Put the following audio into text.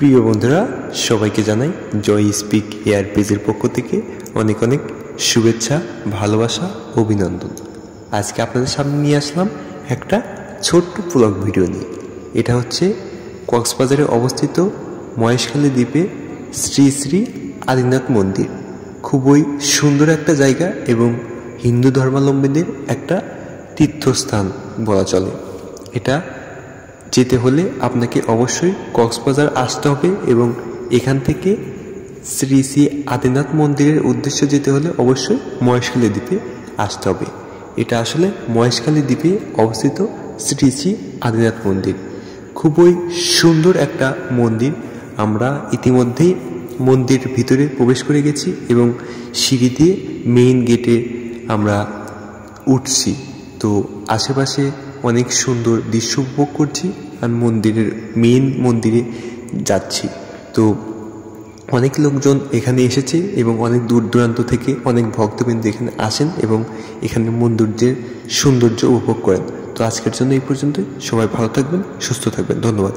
প্রিয় বন্ধুরা, সবাইকে জানাই জয় স্পিক এয়ার পেজের পক্ষ থেকে অনেক অনেক শুভেচ্ছা, ভালোবাসা, অভিনন্দন। আজকে আপনাদের সামনে নিয়ে আসলাম একটা ছোট্ট ব্লগ ভিডিও নিয়ে। এটা হচ্ছে কক্সবাজারে অবস্থিত মহেশখালী দ্বীপে শ্রী শ্রী আদিনাথ মন্দির। খুবই সুন্দর একটা জায়গা এবং হিন্দু ধর্মাবলম্বীদের একটা তীর্থস্থান বলা চলে। এটা যেতে হলে আপনাকে অবশ্যই কক্সবাজার আসতে হবে এবং এখান থেকে শ্রী শ্রী আদিনাথ মন্দিরের উদ্দেশ্যে যেতে হলে অবশ্যই মহেশখালী দ্বীপে আসতে হবে। এটা আসলে মহেশখালী দ্বীপে অবস্থিত শ্রী শ্রী আদিনাথ মন্দির। খুবই সুন্দর একটা মন্দির। আমরা ইতিমধ্যেই মন্দির ভিতরে প্রবেশ করে গেছি এবং সিঁড়ি দিয়ে মেইন গেটে আমরা উঠছি। তো আশেপাশে অনেক সুন্দর দৃশ্য উপভোগ করছি। আমি মেইন মন্দিরে যাচ্ছি। তো অনেক লোকজন এখানে এসেছে এবং অনেক দূর দূরান্ত থেকে অনেক ভক্তবৃন্দ এখানে আসেন এবং এখানে মন্দিরের সৌন্দর্য উপভোগ করেন। তো আজকের জন্য এই পর্যন্ত। সবাই ভালো থাকবেন, সুস্থ থাকবেন। ধন্যবাদ।